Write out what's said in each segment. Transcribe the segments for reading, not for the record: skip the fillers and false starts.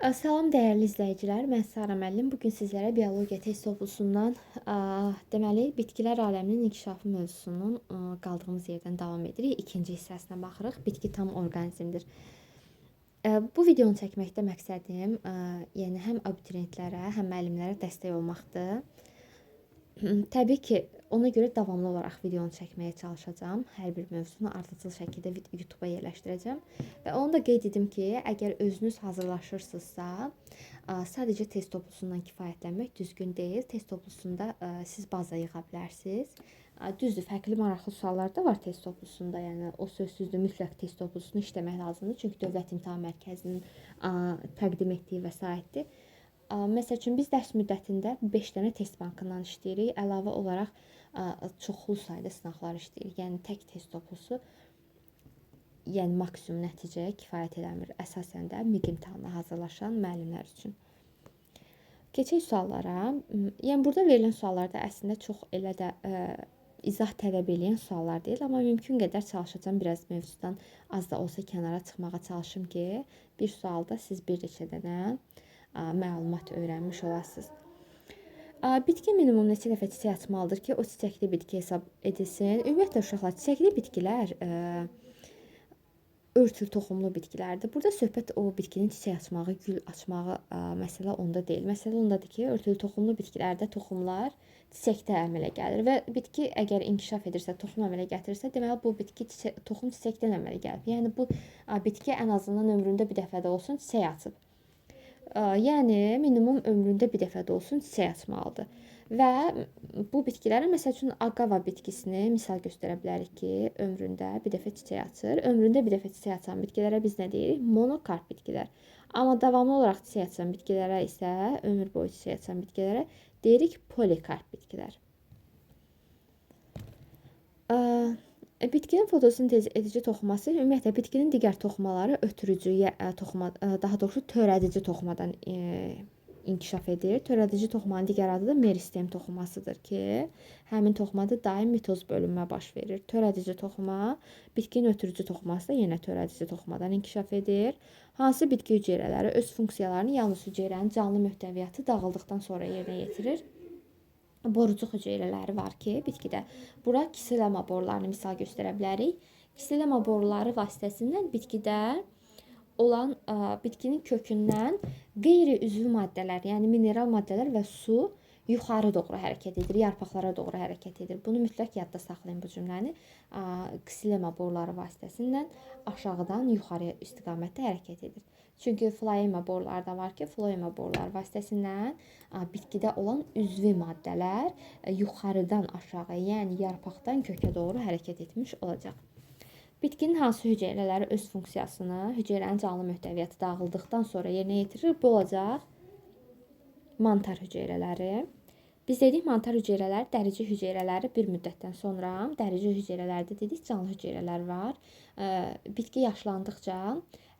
Salam dəyərli izləyicilər, mən Sara müəllim. Bu gün sizlərə biologiya test toplusundan deməli bitkilər aləminin inkişafı mövzusunun qaldığımız yerdən davam edirik. İkinci hissəsinə baxırıq. Bitki tam orqanizmdir. Bu videonu çəkməkdə məqsədim yəni həm abituriyentlərə, həm müəllimlərə dəstək olmaqdır. Təbii ki, ona görə davamlı olaraq videonu çəkməyə çalışacağam. Hər bir mövzunu ardıcıl şəkildə YouTube-a yerləşdirəcəm. Və onu da qeyd edim ki, əgər özünüz hazırlaşırsınızsa, sadəcə test toplusundan kifayətlənmək düzgün deyil. Test toplusunda siz baza yığa bilərsiniz. Düzdür, fərqli maraqlı suallar da var test toplusunda. Yəni o sözsüzdür, mütləq test toplusunu işləmək lazımdır. Çünki Dövlət İmtahan Mərkəzinin təqdim etdiyi vəsaitdir. Məsəl üçün biz dərs müddətində 5 dənə test bankından işləyirik. Əlavə olaraq çoxlu sayda sınaqlar işləyirik. Yəni tək test toplusu yəni maksimum nəticəyə kifayət eləmir. Əsasən də MIQ imtahanına hazırlaşan müəllimlər üçün. Keçək suallara. Yəni burada verilən suallarda əslində çox elə də izah tələb edən suallar deyil, amma mümkün qədər çalışacağam biraz mövzudan az da olsa kənara çıxmağa çalışım ki, bir sualda siz bir neçə dənə məlumat öyrənmiş olasınız. Bitki minimum neçə dəfə çiçək açmalıdır ki, o çiçəkli bitki hesab edilsin? Ümumiyyətlə uşaqlar, çiçəkli bitkilər örtülü toxumlu bitkilərdir. Burada söhbət o bitkinin çiçək açmağı, gül açmağı məsələ onda deyil. Məsələ ondadır ki, örtülü toxumlu bitkilərdə toxumlar çiçəkdə əmələ gəlir və bitki əgər inkişaf edirsə, toxum əmələ gətirirsə, deməli bu bitki toxum çiçəkdən əmələ gəlib. Yəni bu bitki ən azından ömründə bir dəfə də olsun çiçək açıb. Yəni minimum ömründə bir dəfə də olsun çiçək açmalıdır. Və bu bitkilərə məsəl üçün aqava bitkisini misal göstərə bilərik ki, ömründə bir dəfə çiçək açır. Ömründə bir dəfə çiçək açan bitkilərə biz nə deyirik? Monokarp bitkilər. Amma davamlı olaraq çiçək açan bitkilərə isə, ömür boyu çiçək açan bitkilərə deyirik polikarp bitkilər. Bitkinin fotosintez edici toxuması ümumiyyətlə bitkinin digər toxumaları ötürücü toxuma, daha doğrusu törədici toxumadan inkişaf edir. Törədici toxumanın digər adı da meristem toxumasıdır ki, həmin toxumada daim mitoz bölünmə baş verir. Törədici toxuma, bitkinin ötürücü toxuması da yenə törədici toxumadan inkişaf edir. Hansı bitki hüceyrələri öz funksiyalarını yalnız hüceyrənin canlı mühtəviyyatı dağıldıqdan sonra yerinə yetirir? Borucuq hüceyrələri var ki, bitkidə. Bura kiselema borularını misal göstərə bilərik. Kiselema boruları vasitəsilə bitkidə olan bitkinin kökündən qeyri-üzvü maddələr, yəni mineral maddələr və su yuxarı doğru hərəkət edir, yarpaqlara doğru hərəkət edir. Bunu mütləq yadda saxlayın bu cümləni. Kiselema boruları vasitəsilə aşağıdan yuxarıya istiqamətdə hərəkət edir. Çünki floema boruları da var ki, floema boruları vasitəsilə bitkidə olan üzvi maddələr yuxarıdan aşağı, yəni yarpaqdan kökə doğru hərəkət etmiş olacaq. Bitkinin hansı hüceyrələri öz funksiyasını hüceyrənin canlı mühtəviyyatı dağıldıqdan sonra yerinə yetirir? Bu olacaq mantar hüceyrələri. Biz dedik mantar hüceyrələri, dərici hüceyrələri bir müddətdən sonra, dərici hüceyrələrdə dedik canlı hüceyrələr var. Bitki yaşlandıqca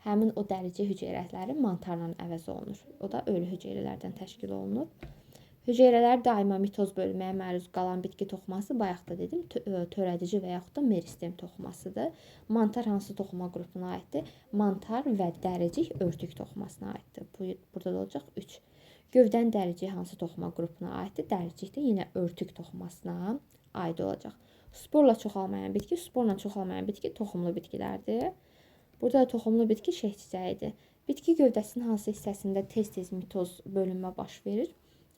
həmin o dərici hüceyrələri mantarla əvəz olunur. O da ölü hüceyrələrdən təşkil olunur. Hüceyrələr daima mitoz bölünməyə məruz qalan bitki toxuması, bayaq da dedim, törədici və yaxud da meristem toxumasıdır. Mantar hansı toxuma qrupuna aiddir? Mantar və dəricik örtük toxumasına aiddir. Burada da olacaq 3. Gövdən dəricik hansı toxuma qrupuna aiddir? Dəricik də yenə örtük toxumasına aid olacaq. Sporla çoxalmayan bitki, sporla çoxalmayan bitki toxumlu bitkilərdir. Burada da toxumlu bitki şeh çiçəyidir. Bitki gövdəsinin hansı hissəsində tez-tez mitoz bölünmə baş verir?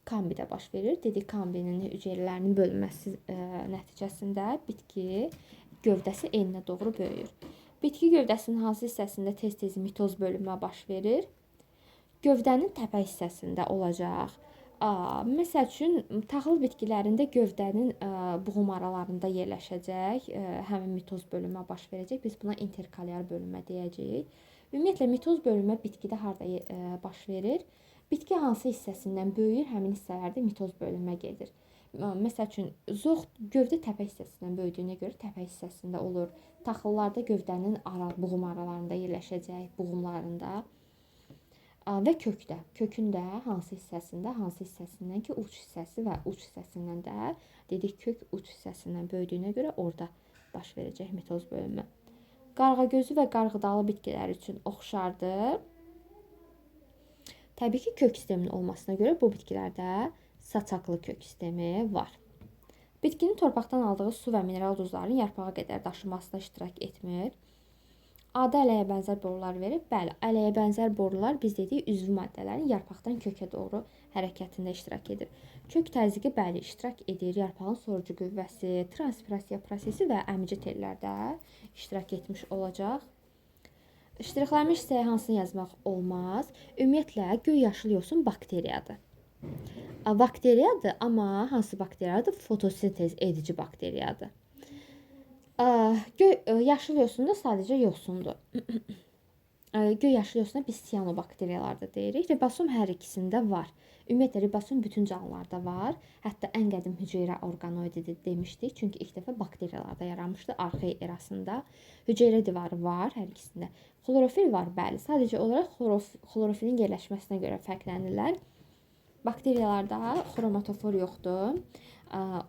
Kambidə baş verir. Dedik, kambinin hüceyrələrinin bölünməsi nəticəsində bitki gövdəsi eninə doğru böyüyür. Bitki gövdəsinin hansı hissəsində tez-tez mitoz bölünmə baş verir? Gövdənin təpə hissəsində olacaq. Məsəl üçün, taxıl bitkilərində gövdənin buğum aralarında yerləşəcək, həmin mitoz bölünmə baş verəcək. Biz buna interkalyar bölünmə deyəcəyik. Ümumiyyətlə, mitoz bölünmə bitkidə harda baş verir? Bitki hansı hissəsindən böyüyür, həmin hissələrdə mitoz bölünmə gedir. Məsəl üçün, zoğ gövdə təpə hissəsindən böyüdüyünə görə təpə hissəsində olur. Taxıllarda gövdənin buğum aralarında yerləşəcək, buğumlarında və kökdə. Kökün də hansı hissəsindən ki, uç hissəsi və uç hissəsindən də dedik, kök uç hissəsindən böyüdüyünə görə orada baş verəcək mitoz bölünmə. Qarğagözü və qarğıdalı bitkilər üçün oxşardır. Təbii ki, kök sisteminin olmasına görə bu bitkilərdə saçaqlı kök sistemi var. Bitkinin torpaqdan aldığı su və mineral duzların yarpağa qədər daşınmasına iştirak etmir. Adi ələyə bənzər borular verir. Bəli, ələyə bənzər borular biz dedik üzvü maddələrin yarpaqdan kökə doğru hərəkətində iştirak edir. Kök təzyiqi bəli iştirak edir. Yarpağın sorucu qüvvəsi, transpirasiya prosesi və əmici tellərdə iştirak etmiş olacaq. İştiraklanmış hissəyə hansını yazmaq olmaz? Ümumiyyətlə göy yaşıl yosun bakteriyadır. Bakteriyadır, amma hansı bakteriyadır? Fotosintez edici bakteriyadır. Yaşıl yosun da sadəcə yosundur. Göy yaşıl yosuna biz siyanobakteriyalar da deyirik. Ribosum hər ikisində var. Ümumiyyətlə ribosum bütün canlılarda var. Hətta ən qədim hüceyrə orqanoididir demişdik. Çünki ilk dəfə bakteriyalarda yaranmışdı arxeya erasında. Hüceyrə divarı var hər ikisində. Xlorofil var, bəli. Sadəcə olaraq xlorofilin yerləşməsinə görə fərqlənirlər. Bakteriyalarda xromatofor yoxdur.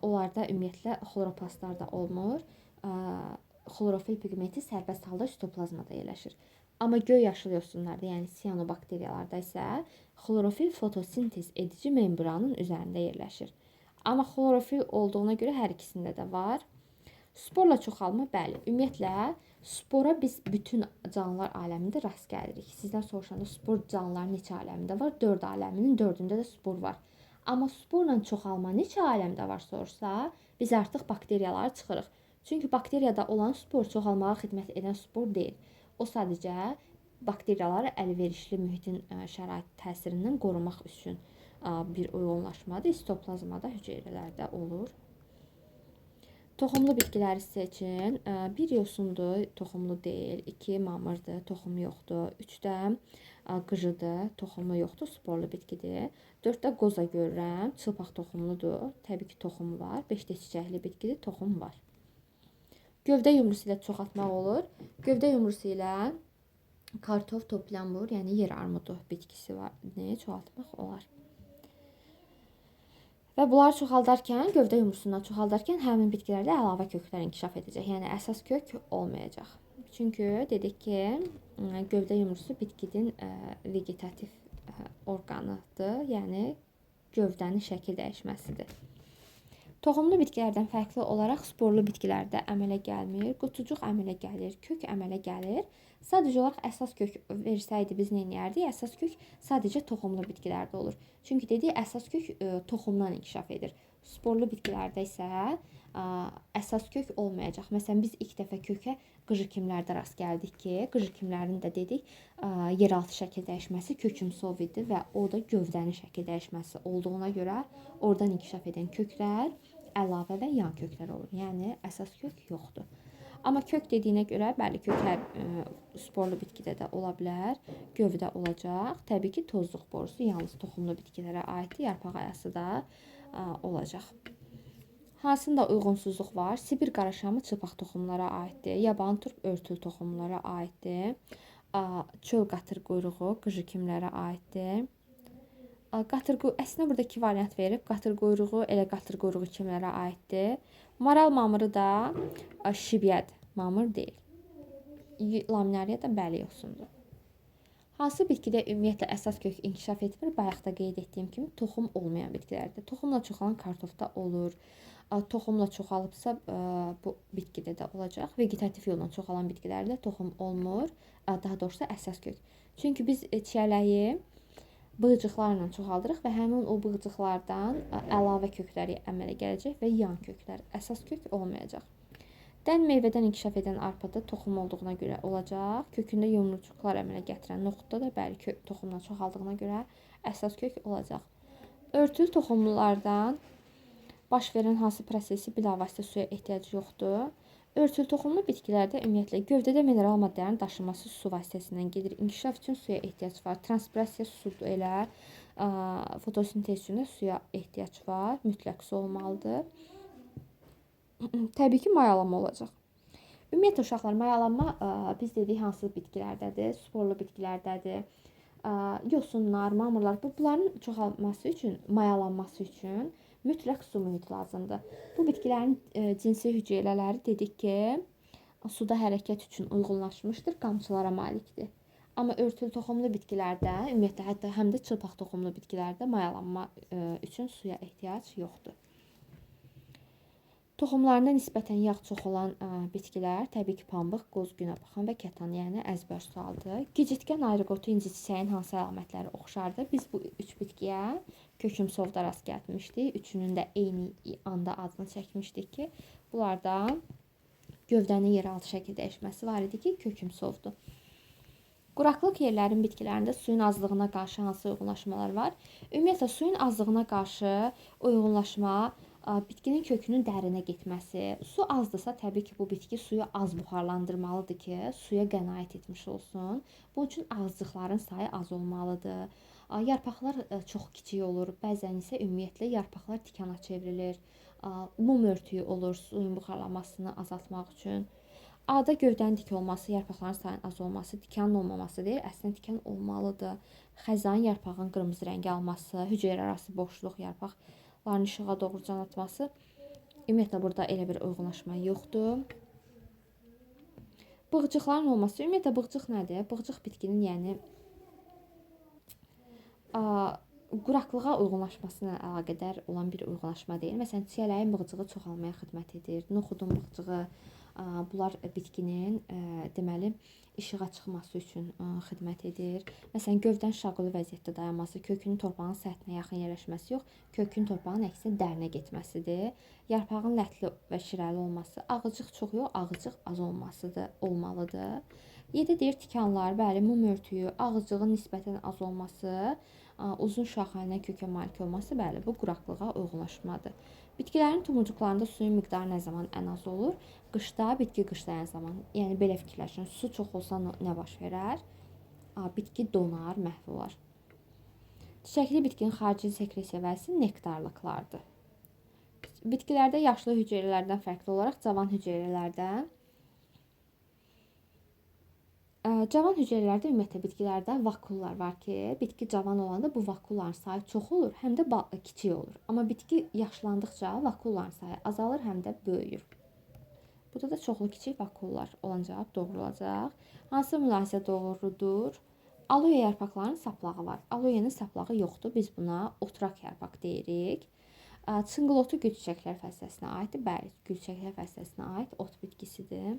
Onlarda ümumiyyətlə xloroplastlar da olmur. Xlorofil pigmenti sərbəst halda sitoplazmada yerləşir. Amma göy yaşıl yosunlarda, yəni siyanobakteriyalarda isə xlorofil fotosintez edici membranın üzərində yerləşir. Amma xlorofil olduğuna görə hər ikisində də var. Sporla çoxalma, bəli. Ümumiyyətlə spora biz bütün canlılar aləmində rast gəlirik. Sizdən soruşanda spor canlıların neçə aləmində var? 4 aləminin 4-ündə də spor var. Amma sporla çoxalma neçə aləmdə var sorsa, biz artıq bakteriyaları çıxırıq. Çünki bakteriyada olan spor çoxalmağa xidmət edən spor deyil. O sadəcə bakteriyaları əlverişli mühitin şərait təsirindən qorumaq üçün bir uyğunlaşmadır. Sitoplazmada, hüceyrələrdə olur. Toxumlu bitkiləri seçin. 1 yosundur, toxumlu deyil. 2 mamırdır, toxumu yoxdur. 3-də qıcıdır, toxumu yoxdur, sporlu bitkidir. 4-də qoza görürəm, çılpaq toxumludur. Təbii ki, toxumu var. 5-də çiçəkli bitkidir, toxum var. Gövdə yumrusu ilə çoxaltmaq olur. Gövdə yumrusu ilə kartof, toplanmur, yəni yer armudu bitkisi var. Nəyə çoxaltmaq olar? Və bunları çoxaldarkən, gövdə yumrusundan çoxaldarkən həmin bitkilərdə əlavə köklər inkişaf edəcək. Yəni əsas kök olmayacaq. Çünki dedik ki, gövdə yumrusu bitkinin vegetativ orqanıdır. Yəni gövdənin şəkil dəyişməsidir. Toxumlu bitkilərdən fərqli olaraq sporlu bitkilərdə əmələ gəlmir, qutucuq əmələ gəlir, kök əmələ gəlir. Sadəcə olaraq əsas kök versəydi biz nə edərdik? Əsas kök sadəcə toxumlu bitkilərdə olur. Çünki dedik əsas kök toxumdan inkişaf edir. Sporlu bitkilərdə isə əsas kök olmayacaq. Məsələn, biz ilk dəfə kökə qıcıkimlərdə rast gəldik ki, qıcıkimlərin də dedik yeraltı şəkil dəyişməsi kökümsov idi və o da gövdənin şəkil dəyişməsi olduğuna görə oradan inkişaf edən köklər əlavə və yan köklər olur. Yəni əsas kök yoxdur. Amma kök dediyinə görə bəli, kök hər sporlu bitkidə də ola bilər, gövdə olacaq. Təbii ki, tozluq borusu yalnız toxumlu bitkilərə aiddir, yarpaq ayası da olacaq. Hansında uyğunsuzluq var? Sibir qaraşamı çılpaq toxumlara aiddir, yaban turp örtül toxumlara aiddir, çöl qatır quyruğu qıcıkimlərə aiddir. Əslində burada 2 variant verib. Qatır quyruğu elə qatır quyruğu kimlərə aiddir. Maral mamırı da şibyədir. Mamır deyil. Laminariya da bəli yosundur. Hansı bitkidə ümumiyyətlə əsas kök inkişaf etmir? Bayaq da qeyd etdiyim kimi toxum olmayan bitkilərdə. Toxumla çoxalan kartofda olur. Toxumla çoxalıbsa bu bitkidə də olacaq. Vegetativ yolla çoxalan bitkilərdə toxum olmur. Daha doğrusu əsas kök. Çünki biz çiyələyi bığcıqlarla çoxaldırıq və həmin o bığcıqlardan əlavə kökləri əmələ gələcək və yan köklər, əsas kök olmayacaq. Dən meyvədən inkişaf edən arpada toxum olduğuna görə olacaq. Kökündə yumrucuqlar əmələ gətirən noxudda da bəli toxumla çoxaldığına görə əsas kök olacaq. Örtülü toxumlulardan baş verən hansı prosesi bilavasitə suya ehtiyac yoxdur? Örtülü toxumlu bitkilərdə ümumiyyətlə gövdədə mineral maddələrin daşınması su vasitəsindən gedir. İnkişaf üçün suya ehtiyac var. Transpirasiya sudur elə. Fotosintez üçün də suya ehtiyac var. Mütləq su olmalıdır. Təbii ki, mayalama olacaq. Ümumiyyətlə uşaqlar, mayalanma biz dedik hansı bitkilərdədir? Sporlu bitkilərdədir. Yosunlar, mamırlar, bunların çoxalması üçün, mayalanması üçün mütləq su mühiti lazımdır. Bu bitkilərin cinsi hüceyrələri dedik ki, suda hərəkət üçün uyğunlaşmışdır, qamçılara malikdir. Amma örtülü toxumlu bitkilərdə, ümumiyyətlə hətta həm də çılpaq toxumlu bitkilərdə mayalanma üçün suya ehtiyac yoxdur. Toxumlarında nisbətən yağ çox olan bitkilər təbii ki, pambıq, qoz, günəbaxan və kətan, yəni əzbər sualdır. Gicitgən, ayrıqotu, inci çiçəyin hansı əlamətləri oxşardır? Biz bu üç bitkiyə kökümsovda rast gəlmişdik. Üçünün də eyni anda adını çəkmişdik ki, bunlarda gövdənin yeraltı şəkil dəyişməsi var idi ki, kökümsovdur. Quraqlıq yerlərin bitkilərində suyun azlığına qarşı hansı uyğunlaşmalar var? Ümumiyyətlə, suyun azlığına qarşı uyğunlaşma bitkinin kökünün dərinə getməsi. Su azdırsa, təbii ki, bu bitki suyu az buxarlandırmalıdır ki, suya qənaət etmiş olsun. Bunun üçün ağızcıqların sayı az olmalıdır. Yarpaqlar çox kiçik olur, bəzən isə ümumiyyətlə yarpaqlar tikana çevrilir. Mum örtüyü olur suyun buxarlanmasını azaltmaq üçün. A'da gövdənin dik olması, yarpaqların sayının az olması, tikanın olmaması deyil, əslində tikan olmalıdır. Xəzan yarpağın qırmızı rəngi alması, hüceyrə arası boşluq, yarpaqların işığa doğru can atması. Ümumiyyətlə, burada elə bir uyğunlaşma yoxdur. Bığcıqların olması, ümumiyyətlə, bığcıq nədir? Bığcıq bitkinin, yəni, quraqlığa uyğunlaşmasına əlaqədar olan bir uyğunlaşma deyil. Məsələn, çiyələyin bığcığı çoxalmaya xidmət edir, noxudun bığcığı. Bunlar bitkinin deməli işığa çıxması üçün xidmət edir. Məsələn, gövdən şaquli vəziyyətdə dayanması, kökünün torpağın səthinə yaxın yerləşməsi yox, kökün torpağın əksinə dərinə getməsidir. Yarpağın lətli və şirəli olması, ağıcıq çox yox, ağıcıq az olmalıdır. 7 deyir tikanlar, bəli, mum örtüyü, ağıcığın nisbətən az olması, uzun şaxəlinə kökə malik olması, bəli, bu quraqlığa uyğunlaşmadır. Bitkilərin tumurcuqlarında suyun miqdarı nə zaman ən az olur? Qışda, bitki qışlayan zaman. Yəni, belə fikirləşin, su çox olsa nə baş verər? Bitki donar, məhv olar. Çiçəkli bitkinin xarici sekresiya vəzisi nektarlıqlardır. Bitkilərdə yaşlı hüceyrələrdən fərqli olaraq cavan hüceyrələrdə ümumiyyətlə bitkilərdə vakullar var ki, bitki cavan olanda bu vakulların sayı çox olur, həm də kiçik olur. Amma bitki yaşlandıqca vakulların sayı azalır, həm də böyüyür. Burada da çoxlu kiçik vakullar olan cavab doğru olacaq. Hansı mülahizə doğrudur? Aloe yarpaqlarının saplağı var. Aloe'nin saplağı yoxdur. Biz buna oturaq yarpaq deyirik. Çınqılotu gül çiçəklər fəsləsinə aiddir. Bəli, gül çiçəklər fəsləsinə aid ot bitkisidir.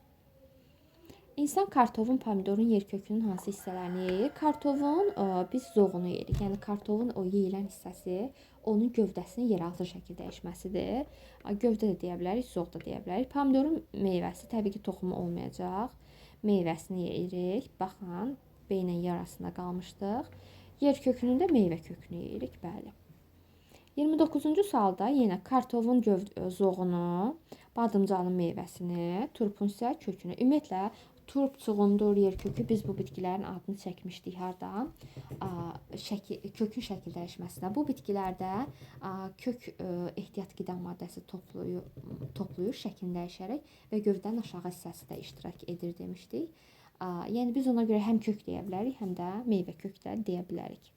İnsan kartovun, pomidorun yer kökünün hansı hissələrini yeyir? Kartovun biz zoğunu yeyirik. Yəni kartovun o yeyilən hissəsi onun gövdəsinin yeraltı şəkil dəyişməsidir. Gövdə də deyə bilərik, zoğ da deyə bilərik. Pomidorun meyvəsi təbii ki, toxumu olmayacaq. Meyvəsini yeyirik. Baxın, beynən yarasında qalmışdıq. Yer kökünün də meyvə kökünü yeyirik, bəli. 29-cu sualda yenə kartovun zoğunu, badımcanın meyvəsini, turpun isə kökünü. Ümumiyyətlə, turp, çuğundur, yer kökü, biz bu bitkilərin adını çəkmişdik harda? Kökün şəkil dəyişməsində. Bu bitkilərdə kök ehtiyat qida maddəsi toplayır şəklini dəyişərək və gövdənin aşağı hissəsi də iştirak edir demişdik. Yəni, biz ona görə həm kök deyə bilərik, həm də meyvə kök də deyə bilərik.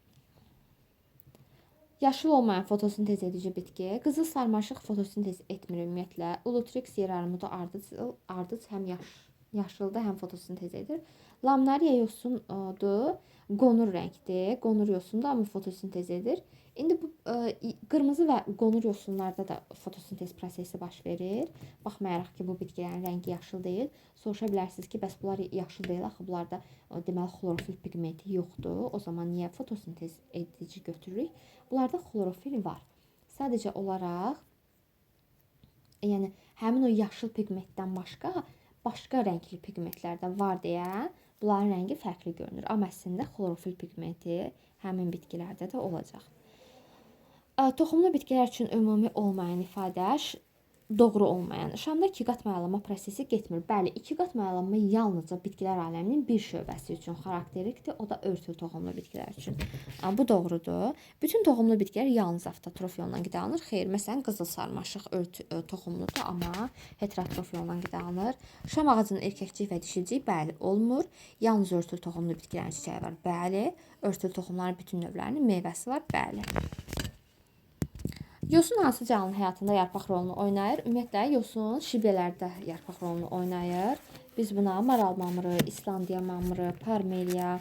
Yaşıl olmayan fotosintez edici bitki. Qızıl sarmaşıq fotosintez etmir ümumiyyətlə. Ulutrix yer armudu ardıc həm yaşılda həm fotosintez edir. Lamnaria yosundur, qonur rəngdir. Qonur yosundur, amma fotosintez edir. İndi bu qırmızı və qonur yosunlarda da fotosintez prosesi baş verir. Baxmayaraq ki, bu bitkilərin rəngi yaşıl deyil. Soruşa bilərsiniz ki, bəs bunlar yaşıl deyil, axı bunlarda deməli xlorofil pigmenti yoxdur. O zaman niyə fotosintez edici götürürük? Bunlarda xlorofil var. Sadəcə olaraq, yəni həmin o yaşıl pigmentdən başqa rəngli pigmentlərdə var deyə bunların rəngi fərqli görünür. Amma əslində xlorofil pigmenti həmin bitkilərdə də olacaq. Toxumlu bitkilər üçün ümumi olmayan ifadə doğru olmayan. Şamda 2 qat mayalanma prosesi getmir. Bəli, 2 qat mayalanma yalnızca bitkilər aləminin bir şöbəsi üçün xarakterlikdir. O da örtülü toxumlu bitkilər üçün. Bu doğrudur. Bütün toxumlu bitkilər yalnız avtotrof yolla qidalanır. Xeyr, məsələn, qızıl sarmaşıq toxumludur, amma heterotrof yolla qidalanır. Şam ağacının erkəkcik və dişicik bəli olmur. Yalnız örtülü toxumlu bitkilərin çiçəyi var. Bəli, örtülü toxumların bütün növlərinin meyvəsi var. Bəli. Yosun hansı canlı həyatında yarpaq rolunu oynayır? Ümumiyyətlə, yosun şiblələrdə yarpaq rolunu oynayır. Biz buna maral mamırı, İslandiya mamırı, parmeliya,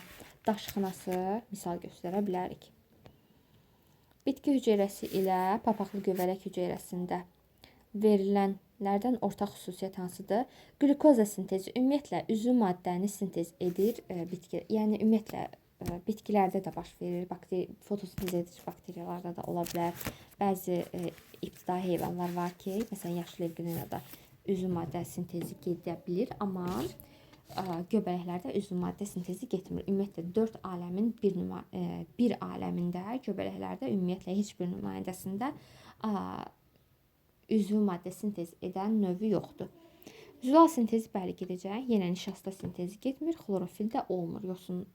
daşxınası misal göstərə bilərik. Bitki hüceyrəsi ilə papaqlı göbələk hüceyrəsində verilənlərdən ortaq xüsusiyyət hansıdır? Qlükoza sintezi ümumiyyətlə üzvü maddəni sintez edir bitki. Yəni ümumiyyətlə bitkilərdə də baş verir. Fotosintez edici bakteriyalarda da ola bilər. Bəzi ibtidai heyvanlar var ki, məsələn yaşlı evqelinada üzvü maddə sintezi gedə bilir, amma göbələklərdə üzvü maddə sintezi getmir. Ümumiyyətlə 4 aləmin bir aləmində göbələklərdə ümumiyyətlə heç bir nümayəndəsində üzvü maddə sintez edən növü yoxdur. Zülal sintezi bəli gedəcək. Yenə nişasta sintezi getmir, xlorofil də olmur. Yosun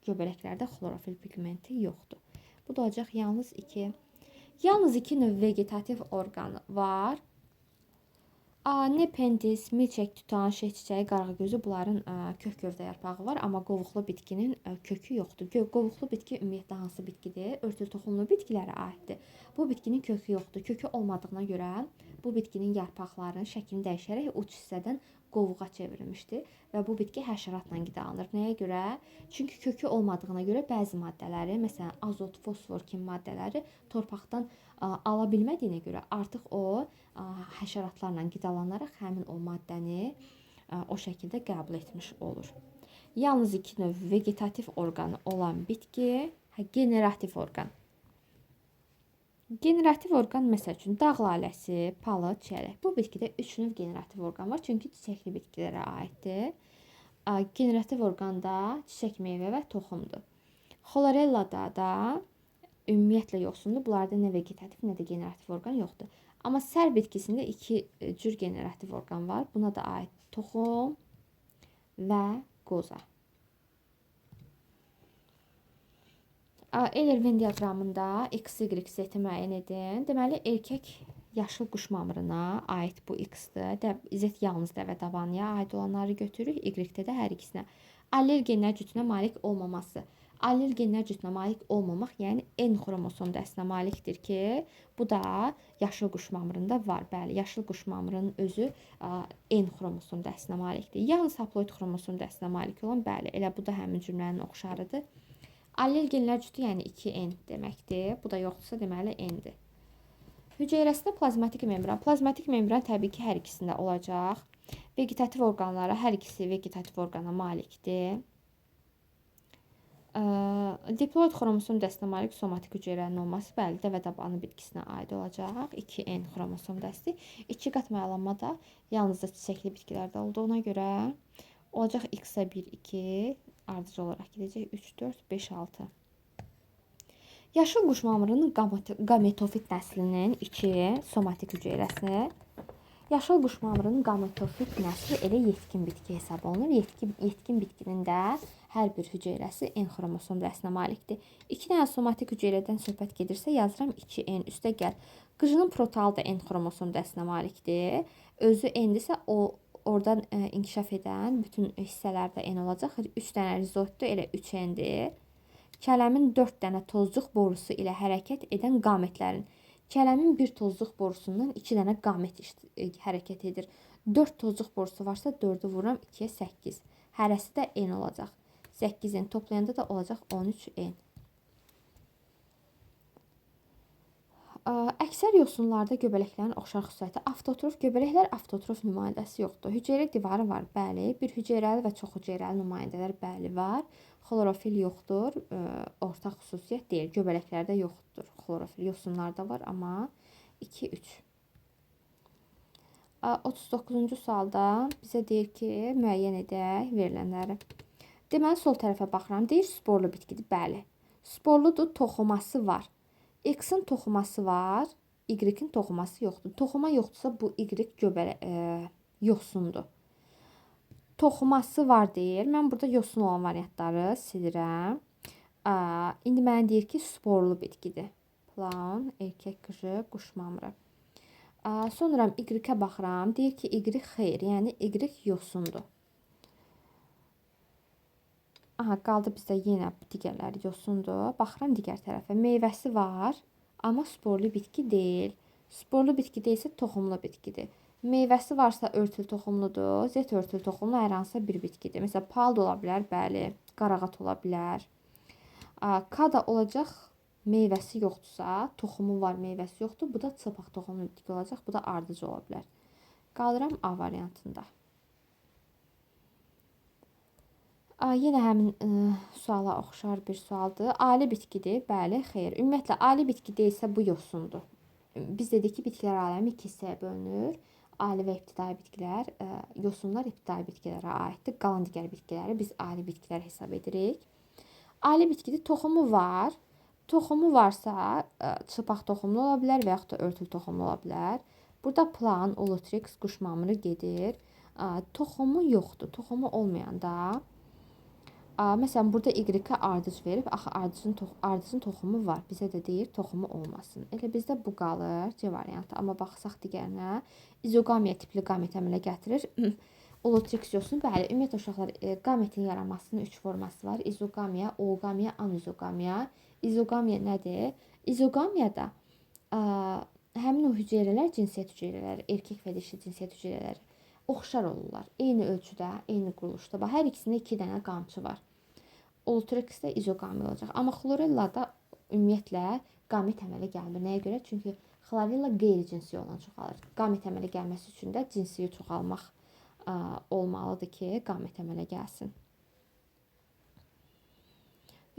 göbələklərdə xlorofil pigmenti yoxdur. Bu da olacaq yalnız 2. Yalnız 2 növ vegetativ orqan var. Nepenthes, milçək tutan, şeh çiçəyi, qarğıgözü bunların kök gövdə yarpağı var, amma qovuqlu bitkinin kökü yoxdur. Qovuqlu bitki ümumiyyətlə hansı bitkidir? Örtül toxumlu bitkilərə aiddir. Bu bitkinin kökü yoxdur. Kökü olmadığına görə bu bitkinin yarpaqlarının şəklini dəyişərək uç hissədən qovuğa çevrilmişdir və bu bitki həşəratla qidalanır. Nəyə görə? Çünki kökü olmadığına görə bəzi maddələri, məsələn azot, fosfor kimi maddələri torpaqdan ala bilmədiyinə görə artıq o həşəratlarla qidalanaraq həmin o maddəni o şəkildə qəbul etmiş olur. Yalnız 2 növ vegetativ orqanı olan bitki, generativ orqan. Generativ orqan məsəl üçün dağ laləsi, palıd, çiyələk. Bu bitkidə 3 növ generativ orqan var, çünki çiçəkli bitkilərə aiddir. Generativ orqan da çiçək, meyvə və toxumdur. Xlorellada da ümumiyyətlə yoxsundur. Bunlarda nə vegetativ, nə də generativ orqan yoxdur. Amma sər bitkisində 2 cür generativ orqan var. Buna da aid toxum və qoza. Eyler-Venn diaqramında X, Y seti müəyyən edin. Deməli, erkək yaşıl quş mamırına aid bu X-dir. Z yalnız dəvə dabanıya aid olanları götürürük. Y-də də hər ikisinə. Allel genlər cütünə malik olmaması. Allel genlər cütünə malik olmamaq, yəni N xromosom dəstinə malikdir ki, bu da yaşıl quş mamırında var. Bəli, yaşıl quş mamırının özü N xromosom dəstinə malikdir. Yalnız haploid xromosom dəstinə malik olan, bəli, elə bu da həmin cümlənin oxşarıdır. Allel genlər cütü, yəni 2N deməkdir. Bu da yoxdursa, deməli N-dir. Hüceyrəsində plazmatik membran. Plazmatik membran təbii ki, hər ikisində olacaq. Vegetativ orqanlara hər ikisi vegetativ orqana malikdir. Diploid xromosom dəstinə malik somatik hüceyrənin olması, bəli, dəvə dabanı bitkisinə aid olacaq. 2N xromosom dəsti. 2 qat mayalanma da yalnızca çiçəkli bitkilərdə olduğuna görə olacaq X-a 1, 2, ardıcı olaraq gedəcək 3, 4, 5, 6. Yaşıl quş mamırının gametofit nəslinin 2 somatik hüceyrəsi. Yaşıl quş mamırının gametofit nəsli elə yetkin bitki hesab olunur. Yetkin bitkinin də hər bir hüceyrəsi N xromosom dəstinə malikdir. 2 dənə somatik hüceyrədən söhbət gedirsə, yazıram 2N üstə gəl. Qıcının protalı da N xromosom dəstinə malikdir. Özü N-dirsə, oradan inkişaf edən bütün hissələrdə N olacaq. 3 dənə rizotdur, elə 3N-dir. Kələmin 4 dənə tozluq borusu ilə hərəkət edən qametlərin. Kələmin bir tozluq borusundan 2 dənə qamet hərəkət edir. 4 tozluq borusu varsa 4-ü vururam 2-yə 8. Hərəsi də N olacaq. 8N toplayanda da olacaq 13N. Əksər yosunlarda göbələklərin oxşar xüsusiyyəti avtotrof. Göbələklər avtotrof nümayəndəsi yoxdur. Hüceyrə divarı var, bəli. Bir hüceyrəli və çox hüceyrəli nümayəndələr, bəli, var. Xlorofil yoxdur, ortaq xüsusiyyət deyil. Göbələklərdə yoxdur xlorofil. Yosunlarda var, amma 2, 3. 39-cu sualda bizə deyir ki, müəyyən edək verilənləri. Deməli, sol tərəfə baxıram. Deyir, sporlu bitkidir, bəli. Sporludur, toxuması var. X-in toxuması var, Y-in toxuması yoxdur. Toxuma yoxdursa, bu Y yosundur. Toxuması var deyir. Mən burada yosun olan variantları silirəm. İndi mənə deyir ki, sporlu bitkidir. Plan, erkək qışı, quş mamırı. Sonra Y-ə baxıram. Deyir ki, Y xeyr, yəni Y yosundur. Qaldı bizdə yenə digərləri yosundur. Baxıram digər tərəfə. Meyvəsi var, amma sporlu bitki deyil. Sporlu bitki deyilsə toxumlu bitkidir. Meyvəsi varsa örtülü toxumludur. Z örtülü toxumlu hər hansısa bir bitkidir. Məsələn, palıd ola bilər, bəli, qarağat ola bilər. K da olacaq, meyvəsi yoxdursa, toxumu var, meyvəsi yoxdur. Bu da çılpaq toxumlu bitki olacaq. Bu da ardıcı ola bilər. Qalıram A variantında. Yenə həmin suala oxşar bir sualdır. Ali bitkidir. Bəli, xeyr. Ümumiyyətlə, ali bitki deyilsə bu yosundur. Biz dedik ki, bitkilər aləmi 2 hissəyə bölünür. Ali və ibtidai bitkilər, yosunlar ibtidai bitkilərə aiddir. Qalan digər bitkiləri biz ali bitkilər hesab edirik. Ali bitkidə toxumu var. Toxumu varsa, çılpaq toxumlu ola bilər və yaxud da örtülü toxumlu ola bilər. Burada plan, ulutrix, quş mamırı gedir. Toxumu yoxdur. Toxumu olmayanda, məsələn, burada Y-ə ardıc verib, axı ardıcın toxumu var. Bizə də deyir, toxumu olmasın. Elə bizdə bu qalır, C variantı. Amma baxsaq digərinə, izogamiya tipli qamet əmələ gətirir. Ulutrix yosun, bəli, ümumiyyətlə uşaqlar, qametin yaranmasının 3 forması var. İzogamiya, oogamiya, anizogamiya. İzogamiya nədir? İzogamiyada həmin o hüceyrələr, cinsiyyət hüceyrələri, erkək və dişi cinsiyyət hüceyrələri oxşar olurlar. Eyni ölçüdə, eyni quruluşda. Bax, hər ikisində 2 dənə qamçı var. Ulutrixdə izogamiya olacaq. Amma xlorellada ümumiyyətlə qamet əmələ gəlmir. Nəyə görə? Çünki xlorella qeyri-cinsi yolla çoxalır. Qamet əmələ gəlməsi üçün də cinsi çoxalmaq olmalıdır ki, qamet əmələ gəlsin.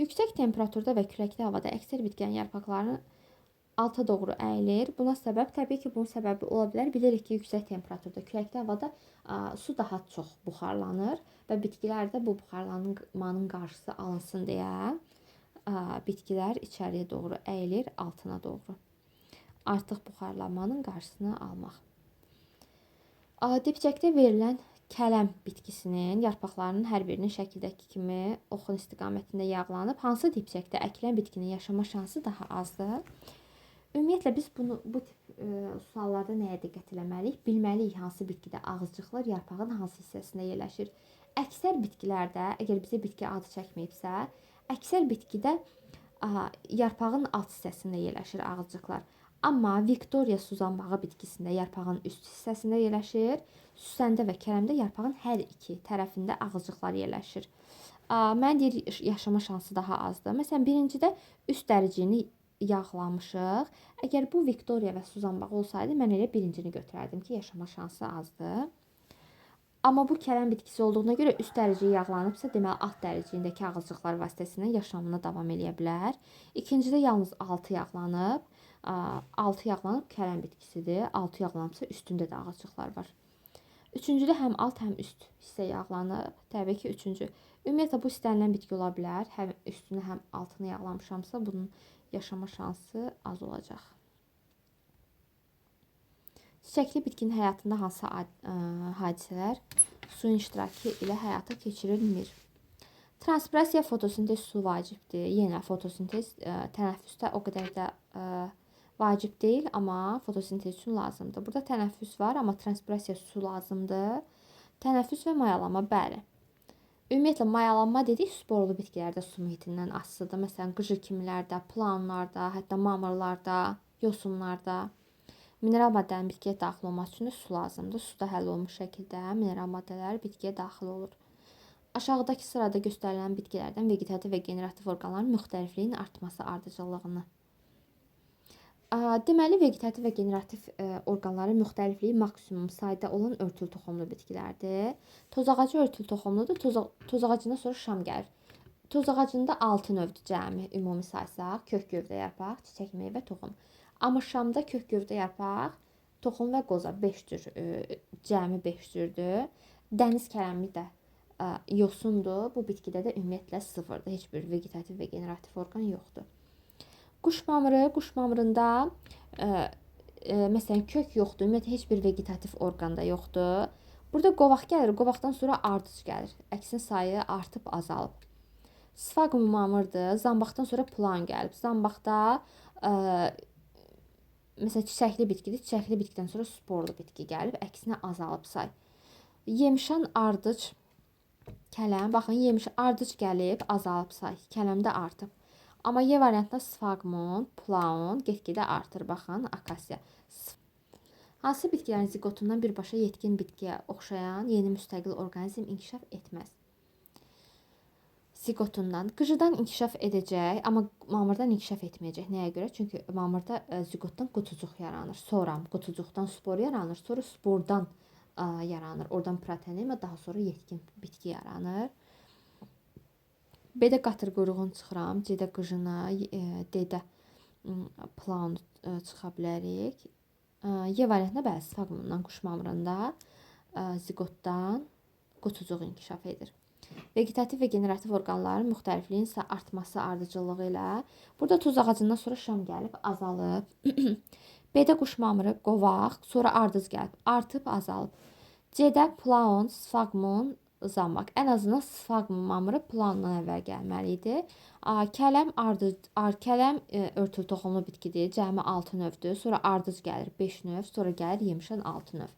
Yüksək temperaturda və küləkli havada əksər bitkinin yarpaqlarını alta doğru əyilir. Buna səbəb, təbii ki, bunun səbəbi ola bilər. Bilirik ki, yüksək temperaturda, küləkli havada su daha çox buxarlanır və bitkilərdə bu buxarlanmanın qarşısı alınsın deyə bitkilər içəriyə doğru əyilir, altına doğru. Artıq buxarlanmanın qarşısını almaq. Dipçəkdə verilən kələm bitkisinin yarpaqlarının hər birinin şəkildəki kimi oxun istiqamətində yağlanıb, hansı dipçəkdə əkilən bitkinin yaşama şansı daha azdır? Ümumiyyətlə, biz bu tip suallarda nəyə diqqət eləməliyik? Bilməliyik, hansı bitkidə ağızcıqlar yarpağın hansı hissəsində yerləşir. Əksər bitkilərdə, əgər bizə bitki adı çəkməyibsə, əksər bitkidə yarpağın alt hissəsində yerləşir ağızcıqlar. Amma Viktoriya suzanbağı bitkisində yarpağın üst hissəsində yerləşir. Süsəndə və kələmdə yarpağın hər iki tərəfində ağızcıqlar yerləşir. Mən deyir, yaşama şansı daha azdır. Məsələn, birincidə üst dəricini yağlamışıq. Əgər bu Viktoriya və suzanbağı olsaydı, mən elə birincini götürərdim ki, yaşama şansı azdır. Amma bu kələm bitkisi olduğuna görə üst dəricə yağlanıbsa, deməli alt dəricindəki ağızcıqlar vasitəsilə yaşamına davam edə bilər. İkincidə yalnız altı yağlanıb. Altı yağlanıb kələm bitkisidir. Altı yağlanıbsa üstündə də ağızcıqlar var. Üçüncüdə həm alt, həm üst hissə yağlanıb. Təbii ki, üçüncü. Ümumiyyətlə, bu istənilən bitki ola bilər. Həm üstünü, həm altını yağlamışamsa, bunun yaşama şansı az olacaq. Çiçəkli bitkinin həyatında hansı hadisələr suyun iştirakı ilə həyata keçirilmir? Transpirasiya, fotosintez su vacibdir. Yenə fotosintez tənəffüsdə o qədər də vacib deyil, amma fotosintez üçün lazımdır. Burada tənəffüs var, amma transpirasiya su lazımdır. Tənəffüs və mayalanma, bəli. Ümumiyyətlə, mayalanma dedik, sporlu bitkilərdə su mühitindən asılıdır. Məsələn, qıcı kimilərdə, planlarda, hətta mamırlarda, yosunlarda. Mineral maddənin bitkiyə daxil olması üçün su lazımdır. Suda həll olmuş şəkildə mineral maddələr bitkiyə daxil olur. Aşağıdakı sırada göstərilən bitkilərdən vegetativ və generativ orqanların müxtəlifliyin artması ardıcıllığını. Deməli, vegetativ və generativ orqanların müxtəlifliyi maksimum sayda olan örtülü toxumlu bitkilərdir. Toz ağacı örtülü toxumludur. Toz ağacından sonra şam gəlir. Toz ağacında 6 növdür cəmi, ümumi saysaq. Kök, gövdə, yarpaq, çiçək, meyvə, toxum. Amma şamda kök, gövdə, yarpaq, toxum və qoza 5 cür, cəmi 5 cürdür. Dəniz kələmi də yosundur. Bu bitkidə də ümumiyyətlə sıfırdır. Heç bir vegetativ və generativ orqan yoxdur. Quş mamırı, quş mamırında məsələn kök yoxdur, ümumiyyətlə heç bir vegetativ orqan da yoxdur. Burada qovaq gəlir, qovaqdan sonra ardıc gəlir. Əksin sayı artıb azalıb. Sfagum mamırdır, zambaqdan sonra plan gəlib. Zambaqda məsələn çiçəkli bitkidir, çiçəkli bitkidən sonra sporlu bitki gəlib, əksinə azalıb say. Yemişan ardıc, kələm, baxın yemiş ardıc gəlib, azalıb say, kələmdə artıb. Amma Y variantında sfagmon, plaon get-gedə artır. Baxın, akasiya. Hansı bitkilərin ziqotundan birbaşa yetkin bitkiyə oxşayan yeni müstəqil orqanizm inkişaf etməz? Ziqotundan, qıcıdan inkişaf edəcək, amma mamırdan inkişaf etməyəcək. Nəyə görə? Çünki mamırda ziqotdan qutucuq yaranır. Sonra qutucuqdan spor yaranır, sonra spordan yaranır. Oradan protonema, daha sonra yetkin bitki yaranır. B-də qatır quyruğunu çıxıram, C-də qıcını, D-də plaunu çıxa bilərik. Y variantında bəli, sfagmundan, quş mamırında ziqotdan qutucuq inkişaf edir. Vegetativ və generativ orqanların müxtəlifliyin isə artması ardıcıllığı ilə burada tuz ağacından sonra şam gəlib, azalıb. B-də quş mamırı, qovaq, sonra ardız gəlib, artıb, azalıb. C-də plaun, sfagmun, zamaq. Ən azından sfagmun mamırı plaundan əvvəl gəlməli idi. Kələm, kələm örtülü toxumlu bitkidir. Cəmi 6 növdür. Sonra ardız gəlir 5 növ, sonra gəlir yemişən 6 növ.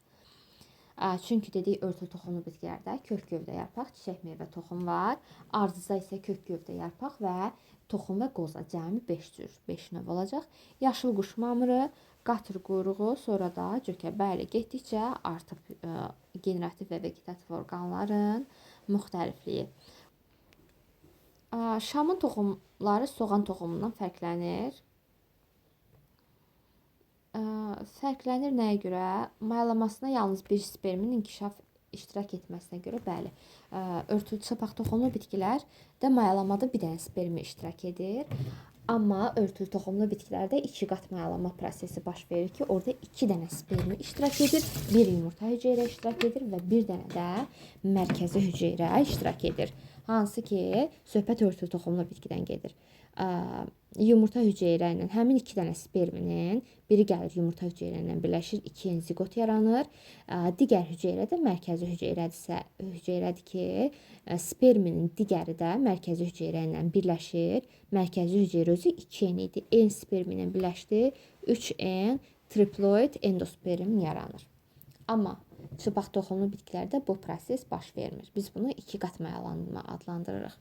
Çünki dedik örtülü toxumlu bitkilərdə kök, gövdə, yarpaq, çiçək, meyvə, toxum var. Ardızda isə kök, gövdə, yarpaq və toxum və qoza cəmi 5 cür, 5 növ olacaq. Yaşıl quş mamırı, qatır quyruğu, sonra da cökə. Bəli, getdikcə artıb generativ və vegetativ orqanların müxtəlifliyi. Şamın toxumları soğan toxumundan fərqlənir. Fərqlənir nəyə görə? Mayalamasına yalnız bir spermin inkişaf iştirak etməsinə görə, bəli. Örtülü çapaq toxumlu bitkilər də mayalamada bir dənə spermi iştirak edir. Amma örtülü toxumlu bitkilərdə 2 qat mayalama prosesi baş verir ki, orada 2 dənə spermi iştirak edir, bir yumurta hüceyrə iştirak edir və bir dənə də mərkəzi hüceyrə iştirak edir. Hansı ki, söhbət örtülü toxumlu bitkidən gedir. Yumurta hüceyrə ilə həmin 2 dənə sperminin biri gəlir yumurta hüceyrə ilə birləşir, 2 ziqot yaranır. Digər hüceyrə də mərkəzi hüceyrədir ki, sperminin digəri də mərkəzi hüceyrə ilə birləşir. Mərkəzi hüceyrə özü 2N idi. N spermi ilə birləşdi, 3N triploid endosperm yaranır. Amma çılpaq toxumlu bitkilərdə bu proses baş vermir. Biz bunu 2 qat mayalanma adlandırırıq.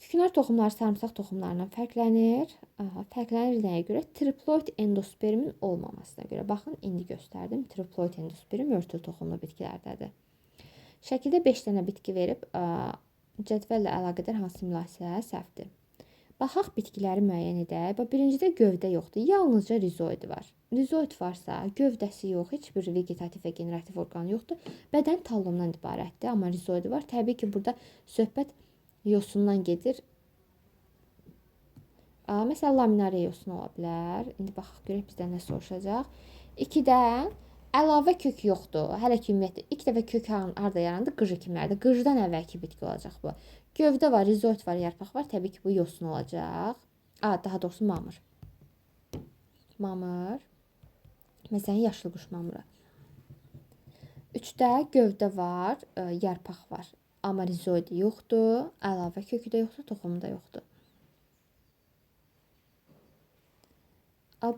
Küknar toxumları sarımsaq toxumlarından fərqlənir. Fərqlənir nəyə görə? Triploid endospermin olmamasına görə. Baxın, indi göstərdim. Triploid endosperm örtülü toxumlu bitkilərdədir. Şəkildə 5 dənə bitki verib, cədvəllə əlaqədar hansı mülahisə səhvdir? Baxaq bitkiləri müəyyən edək. Birincidə gövdə yoxdur, yalnızca rizoid var. Rizoid varsa, gövdəsi yox, heç bir vegetativ və generativ orqan yoxdur. Bədən tallumdan ibarətdir, amma rizoidi var. Təbii ki, burada söhbət yosundan gedir. Məsələn, laminariya yosun ola bilər. İndi baxaq görək bizdən nə soruşacaq. 2-də əlavə kök yoxdur. Hələ ki ümumiyyətlə ilk dəfə kök harda yarandı? Qıcı kimlərdə? Qıcıdan əvvəlki bitki olacaq bu. Gövdə var, rizoid var, yarpaq var. Təbii ki, bu yosun olacaq. Daha doğrusu mamır. Mamır. Məsələn, yaşıl quş mamırı. 3-də gövdə var, yarpaq var. Amma rizoidi yoxdur, əlavə kökü də yoxdur, toxumu da yoxdur.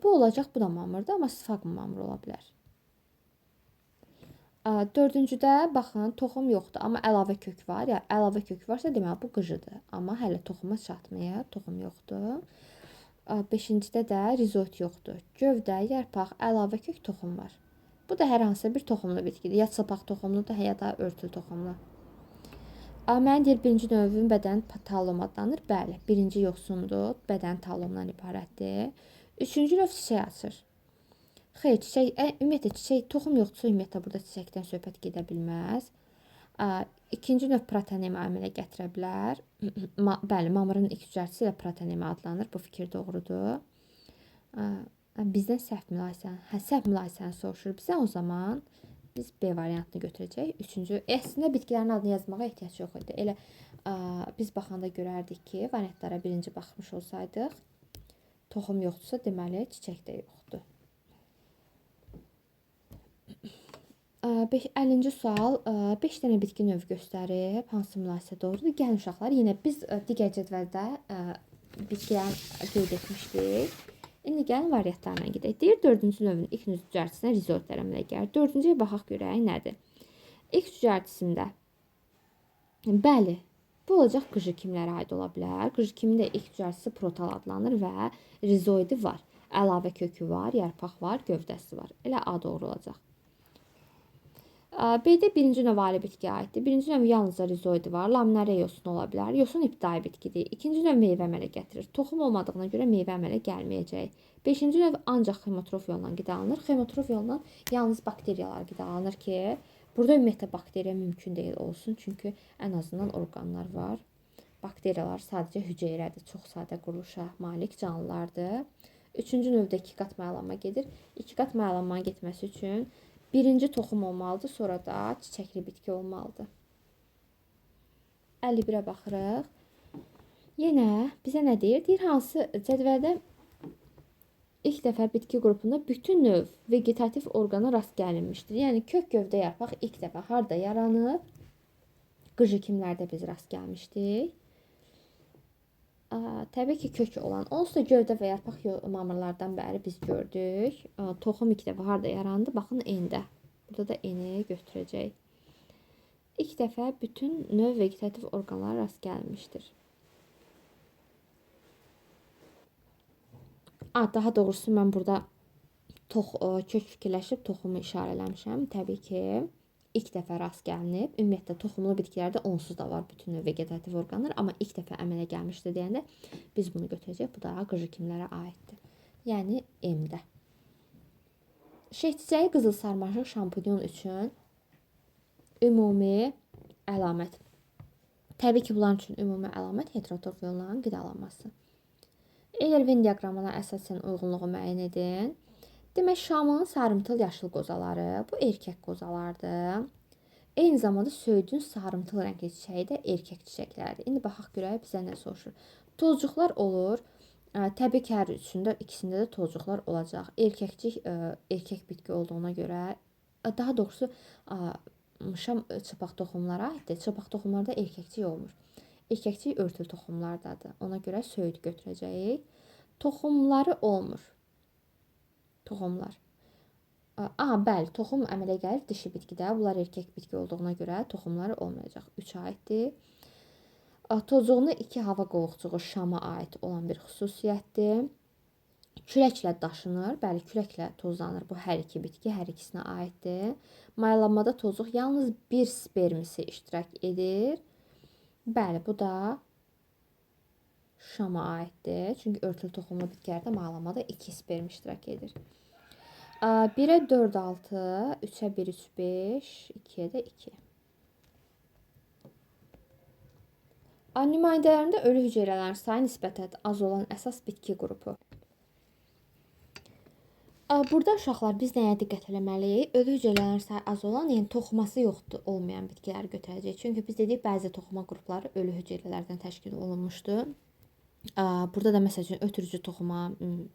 Bu olacaq, bu da mamırdır, amma sfagm mamır ola bilər. 4-cüdə baxın, toxum yoxdur, amma əlavə kök var. Ya, əlavə kök varsa deməli bu qıcıdır, amma hələ toxuma çatmayıb, toxum yoxdur. 5-cidə də rizoid yoxdur. Gövdə, yarpaq, əlavə kök, toxum var. Bu da hər hansısa bir toxumlu bitkidir. Ya çılpaq toxumludur, ya da örtülü toxumlu. Mən deyir, birinci növün bədən tallum adlanır. Bəli, birinci yoxsundur, bədən tallumdan ibarətdir. 3-cü növ çiçək açır. Xeyr, çiçək, ümumiyyətlə çiçək, toxum yoxdursa, ümumiyyətlə burada çiçəkdən söhbət gedə bilməz. 2-ci növ protonema əmələ gətirə bilər. Bəli, mamırın ilk cücərçisi ilə protonema adlanır. Bu fikir doğrudur. Bizdən səhv mülahisəni soruşur bizə, o zaman biz B variantını götürəcək. 3-cü, əslində bitkilərin adını yazmağa ehtiyac yox idi. Elə biz baxanda görərdik ki, variantlara birinci baxmış olsaydıq, toxum yoxdursa, deməli çiçək də yoxdur. 50-ci sual 5 dənə bitki növü göstərib. Hansı mülahisə doğrudur? Gəlin uşaqlar, yenə biz digər cədvəldə bitkiləri qeyd etmişdik. İndi gəlin variantlarla gedək. Deyir, 4-cü növün ilk cücərçisinə rizoidlər əmələ gəlir. 4-cüyə baxaq görək nədir? İlk cücərçisində, bəli, bu olacaq qıcı kimlərə aid ola bilər. Qıcı kimin də ilk cücərçisi protal adlanır və rizoidi var. Əlavə kökü var, yarpaq var, gövdəsi var. Elə A doğru olacaq. B-də birinci növ ali bitkiyə aiddir. Birinci növ yalnızca rizoidi var. Laminariya yosun ola bilər. Yosun ibtidai bitkidir. İkinci növ meyvə əmələ gətirir. Toxum olmadığına görə meyvə əmələ gəlməyəcək. Beşinci növ ancaq xemotrof yolla qidalanır. Xemotrof yolla yalnız bakteriyalar qidalanır ki, burada ümumiyyətlə bakteriya mümkün deyil olsun. Çünki ən azından orqanlar var. Bakteriyalar sadəcə hüceyrədir. Çox sadə quruluşa malik canlılardır. Üçüncü növdə 2 qat mayalanma gedir. 2 qat mayalanmanın getməsi üçün birinci toxum olmalıdır, sonra da çiçəkli bitki olmalıdır. 51-ə baxırıq. Yenə bizə nə deyir? Deyir, hansı cədvəldə ilk dəfə bitki qrupunda bütün növ vegetativ orqana rast gəlinmişdir. Yəni kök, gövdə, yarpaq ilk dəfə harda yaranıb? Qıcı kimlərdə biz rast gəlmişdik? Təbii ki, kök olan. Onsuz da gövdə və yarpaq mamırlardan bəri biz gördük. Toxum ilk dəfə harda yarandı? Baxın, N-də. Burada da N-i götürəcək. İlk dəfə bütün növ vegetativ orqanlara rast gəlmişdir. Daha doğrusu mən burada kök fikirləşib toxumu işarələmişəm. Təbii ki, ilk dəfə rast gəlinib. Ümumiyyətlə toxumlu bitkilərdə onsuz da var bütün növ vegetativ orqanlar, amma ilk dəfə əmələ gəlmişdir deyəndə biz bunu götürəcəyik. Bu da qıcı kimlərə aiddir. Yəni M-də. Şehçiçəyi qızıl sarmaşıq şampinyon üçün ümumi əlamət. Təbii ki, bunların üçün ümumi əlamət heterotrof yolla qidalanması. Eyler-Venn diaqramına əsasən uyğunluğu müəyyən edin. Demək, şamın sarımtıl yaşıl qozaları, bu erkək qozalardır. Eyni zamanda söyüdün sarımtıl rəngli çiçəyi də erkək çiçəklərdir. İndi baxaq görək bizə nə soruşur. Tozcuqlar olur. Təbii ki, hər üçündə, ikisində də tozcuqlar olacaq. Erkəkcik erkək bitki olduğuna görə, daha doğrusu şam çapaq toxumlara aiddir. Çapaq toxumlarda erkəkcik olmur. Erkəkcik örtül toxumlardadır. Ona görə söyüd götürəcəyik. Toxumları olmur. Toxumlar. Bəli, toxum əmələ gəlir dişi bitkidə. Bunlar erkək bitki olduğuna görə toxumları olmayacaq. 3 aiddir. Tozuğunu 2 hava qovuqcuğu şama aid olan bir xüsusiyyətdir. Küləklə daşınır. Bəli, küləklə tozlanır. Bu hər iki bitki, hər ikisinə aiddir. Mayalanmada tozuq yalnız bir spermisi iştirak edir. Bəli, bu da şama aiddir. Çünki örtülü toxumlu bitkilərdə mayalanmada 2 sperm iştirak edir. 1-ə 4, 6, 3-ə 1, 3, 5, 2-yə də 2. Nümayəndələrində ölü hüceyrələrin sayı nisbətən az olan əsas bitki qrupu. Burada uşaqlar biz nəyə diqqət eləməliyik? Ölü hüceyrələrin sayı az olan, yəni toxuması yoxdur olmayan bitkiləri götürəcəyik. Çünki biz dedik bəzi toxuma qrupları ölü hüceyrələrdən təşkil olunmuşdur. Burada da məsəl üçün ötürücü toxuma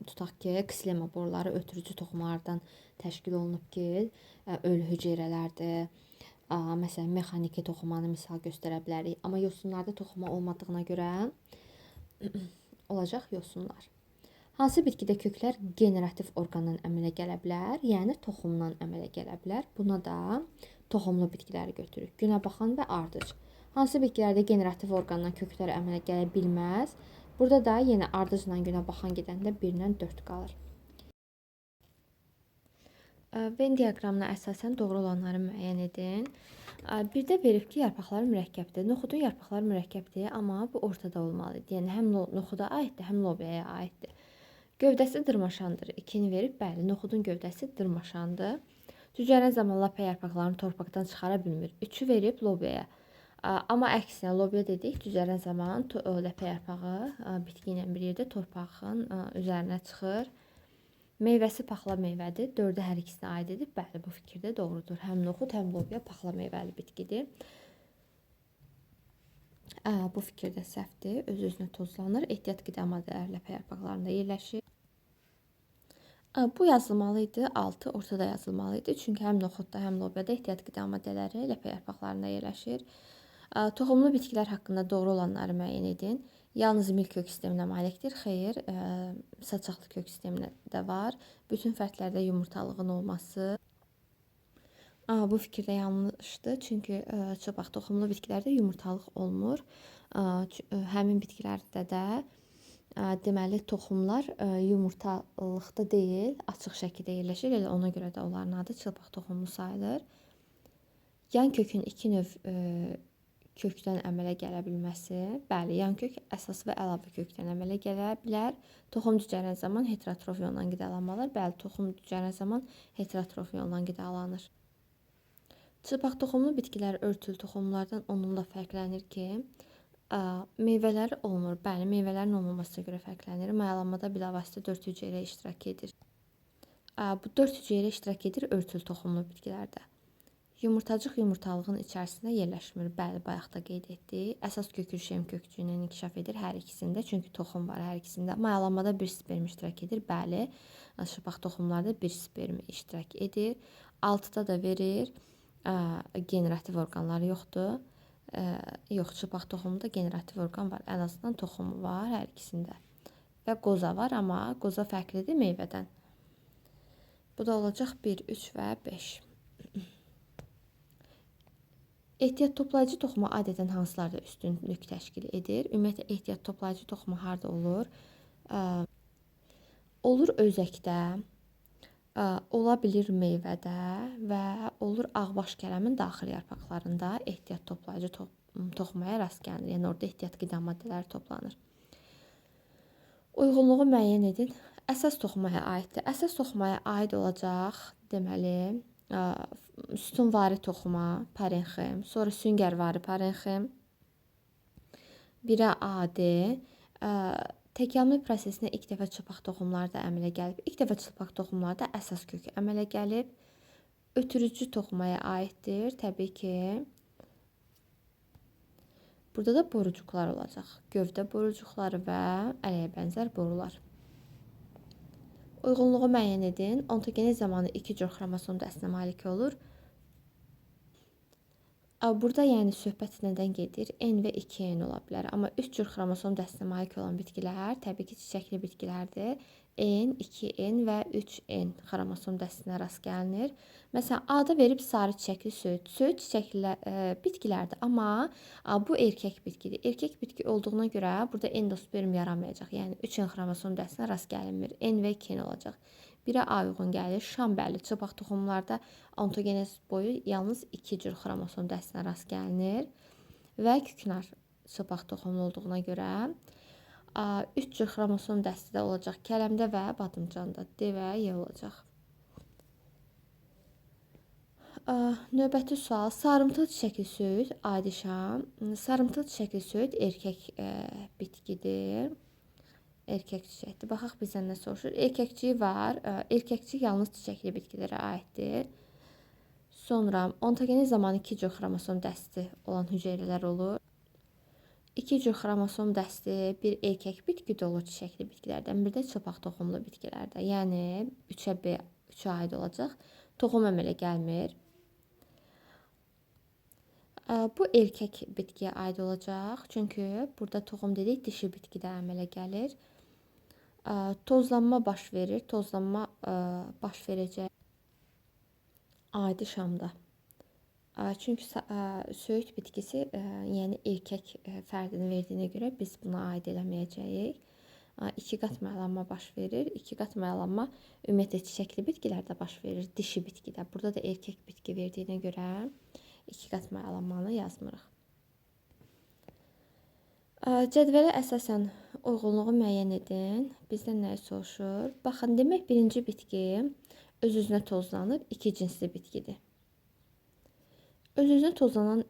tutaq ki, ksilema boruları ötürücü toxumalardan təşkil olunub ki, ölü hüceyrələrdir. Məsələn, mexaniki toxumanı misal göstərə bilərik. Amma yosunlarda toxuma olmadığına görə olacaq yosunlar. Hansı bitkidə köklər generativ orqandan əmələ gələ bilər, yəni toxumdan əmələ gələ bilər. Buna da toxumlu bitkiləri götürürük. Günəbaxan və ardıc. Hansı bitkilərdə generativ orqandan köklər əmələ gələ bilməz? Burada da yenə ardıcla günəbaxan gedəndə 1-dən 4 qalır. Venn diaqramına əsasən doğru olanları müəyyən edin. Bir də verib ki, yarpaqları mürəkkəbdir. Noxudun yarpaqları mürəkkəbdir, amma bu ortada olmalıdır. Yəni həm noxuda aiddir, həm lobiyaya aiddir. Gövdəsi dırmaşandır. 2-ni verib, bəli, noxudun gövdəsi dırmaşandır. Cücərən zaman lapa yarpaqlarını torpaqdan çıxara bilmir. 3-ü verib lobiyaya. Amma əksinə lobiya dedik, cücərən zaman ləpə yarpağı bitki ilə bir yerdə torpağın üzərinə çıxır. Meyvəsi paxla meyvədir. 4-ə hər ikisinə aid edib. Bəli, bu fikir də doğrudur. Həm noxud, həm lobiya paxla meyvəli bitkidir. Bu fikir də səhvdir. Öz-özünə tozlanır. Ehtiyat qida maddələri ləpə yarpaqlarında yerləşir. Bu yazılmalı idi. 6 ortada yazılmalı idi. Çünki həm noxudda, həm lobiyada ehtiyat qida maddələri ləpə yarpaqlarında yerləşir. Toxumlu bitkilər haqqında doğru olanları müəyyən edin. Yalnız mil kök sisteminə malikdir. Xeyr, saçaqlı kök sistemində də var. Bütün fərdlərdə yumurtalığın olması. Bu fikir də yanlışdır. Çünki çobaq toxumlu bitkilərdə yumurtalıq olmur. Həmin bitkilərdə də Deməli, toxumlar yumurtalıqda deyil, açıq şəkildə yerləşir. Elə ona görə də onların adı çılpaq toxumu sayılır. Yan kökün iki növ kökdən əmələ gələ bilməsi. Bəli, yan kök əsas və əlavə kökdən əmələ gələ bilər. Toxum cücərən zaman heterotrof yolla qidalanmalar. Bəli, toxum cücərən zaman heterotrof yolla qidalanır. Çılpaq toxumlu bitkilər örtülü toxumlardan onunla fərqlənir ki, meyvələri olmur. Bəli, meyvələrin olmamasına görə fərqlənir. Mayalanmada bilavasitə 4 hüceyrə iştirak edir. Bu 4 hüceyrə iştirak edir örtülü toxumlu bitkilərdə. Yumurtacıq yumurtalığın içərisində yerləşmir. Bəli, bayaq da qeyd etdik. Əsas kökü şem kökçüyündən inkişaf edir hər ikisində. Çünki toxum var hər ikisində. Mayalanmada bir sperm iştirak edir. Bəli, çılpaq toxumlarda bir sperm iştirak edir. 6-da da verir. Generativ orqanları yoxdur. Yox, çılpaq toxumda generativ orqan var. Ən azından toxumu var hər ikisində. Və qoza var, amma qoza fərqlidir meyvədən. Bu da olacaq 1, 3 və 5. Ehtiyat toplayıcı toxumu adətən hansılarda üstünlük təşkil edir? Ümumiyyətlə, ehtiyat toplayıcı toxumu harda olur? Olur özəkdə, ola bilir meyvədə və olur ağbaş kələmin daxili yarpaqlarında ehtiyat toplayıcı toxumaya rast gəlinir. Yəni, orada ehtiyat qida maddələri toplanır. Uyğunluğu müəyyən edin. Əsas toxumaya aiddir. Əsas toxumaya aid olacaq, deməli, sütunvari toxuma, parenxim, sonra süngərvari parenxim, 1-ə AD, təkamül prosesinə ilk dəfə çılpaq toxumlarda əmələ gəlib. İlk dəfə çılpaq toxumlarda əsas kök əmələ gəlib. Ötürücü toxumaya aiddir. Təbii ki, burada da borucuqlar olacaq. Gövdə borucuqları və ələyə bənzər borular. Uyğunluğu müəyyən edin. Ontogeniz zamanı 2 cür xromosom dəstinə malik olur. Burada yəni söhbət nədən gedir? N və 2N ola bilər. Amma 3 cür xromosom dəstinə malik olan bitkilər təbii ki, çiçəkli bitkilərdir. N, 2N və 3N xromosom dəstinə rast gəlinir. Məsələn, A-da verib sarı çiçəkli söyüd. Söyüd çiçəkli bitkilərdir, amma bu erkək bitkidir. Erkək bitki olduğuna görə burada endosperm yaramayacaq. Yəni 3N xromosom dəstinə rast gəlinmir. N və 2N olacaq. 1-ə A uyğun gəlir. Şambəlli çılpaq toxumlarda ontogenez boyu yalnız 2 cür xromosom dəstinə rast gəlinir və küknar çılpaq toxumlu olduğuna görə 3 cür xromosom dəsti də olacaq kələmdə və badımcanda. D və Y olacaq. Növbəti sual. Sarımtıl çiçəkli söyüd, adişam. Sarımtıl çiçəkli söyüd erkək bitkidir. Erkək çiçəkdir. Baxaq bizdən nə soruşur. Erkəkciyi var. Erkəkcik yalnız çiçəkli bitkilərə aiddir. Sonra ontogeniz zamanı 2 cür xromosom dəsti olan hüceyrələr olur. 2 cür xromosom dəsti bir erkək bitki dolu çiçəkli bitkilərdən, bir də çılpaq toxumlu bitkilərdə. Yəni 3-ə B, 3-ə aid olacaq. Toxum əmələ gəlmir. Bu erkək bitkiyə aid olacaq. Çünki burada toxum dedik, dişi bitkidə əmələ gəlir. Tozlanma baş verir. Tozlanma baş verəcək adi şamda. Çünki söyüd bitkisi, yəni erkək fərdini verdiyinə görə biz buna aid eləməyəcəyik. 2 qat mayalanma baş verir. 2 qat mayalanma ümumiyyətlə çiçəkli bitkilərdə baş verir, dişi bitkidə. Burada da erkək bitki verdiyinə görə 2 qat mayalanmanı yazmırıq. Cədvələ əsasən uyğunluğu müəyyən edin. Bizdən nəyi soruşur? Baxın, demək birinci bitki öz-özünə tozlanır, 2 cinsli bitkidir. Öz-özünə tozlanan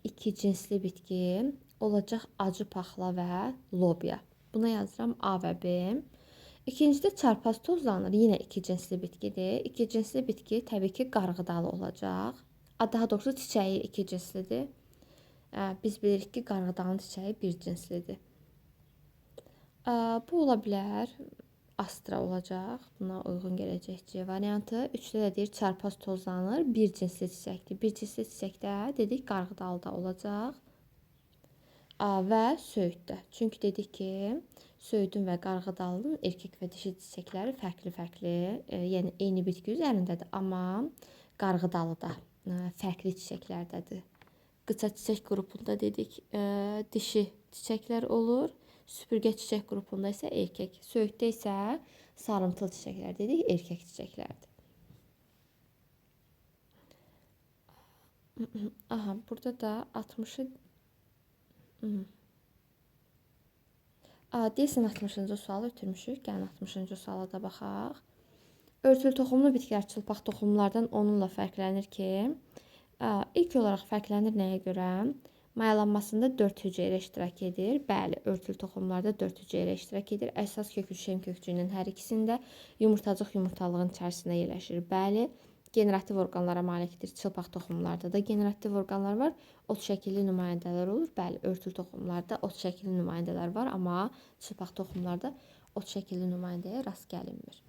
2 cinsli bitki olacaq acı paxla və lobya. Buna yazıram A və B. İkincidə çarpaz tozlanır, yenə 2 cinsli bitkidir. 2 cinsli bitki təbii ki, qarğıdalı olacaq. Daha doğrusu çiçəyi 2 cinslidir. Biz bilirik ki, qarğıdalın çiçəyi 1 cinslidir. Bu ola bilər. Astra olacaq. Buna uyğun gələcək C variantı. 3-də də deyir çarpaz tozlanır. 1 cinsli çiçəkdir. 1 cinsli çiçəkdə dedik qarğıdalıda olacaq. Və söyüddə. Çünki dedik ki, söyüdün və qarğıdalının erkək və dişi çiçəkləri fərqli-fərqli, yəni eyni bitki üzərindədir, amma qarğıdalıda fərqli çiçəklərdədir. Qıça çiçək qrupunda dedik dişi çiçəklər olur. Süpürgə çiçək qrupunda isə erkək. Söyüddə isə sarımtıl çiçəklər dedik, erkək çiçəklərdir. Aha, burada da 60-ı deyəsən 60-cı sualı ötürmüşük. Gəlin 60-cı suala da baxaq. Örtülü toxumlu bitkilər çılpaq toxumlardan onunla fərqlənir ki, ilk olaraq fərqlənir nəyə görə? Mayalanmasında 4 hüceyrə iştirak edir. Bəli, örtülü toxumlarda 4 hüceyrə iştirak edir. Əsas kökü şem kökçüyünün hər ikisində, yumurtacıq yumurtalığın içərisində yerləşir. Bəli, generativ orqanlara malikdir. Çılpaq toxumlarda da generativ orqanlar var. Ot şəkilli nümayəndələr olur. Bəli, örtülü toxumlarda ot şəkilli nümayəndələr var, amma çılpaq toxumlarda ot şəkilli nümayəndəyə rast gəlinmir.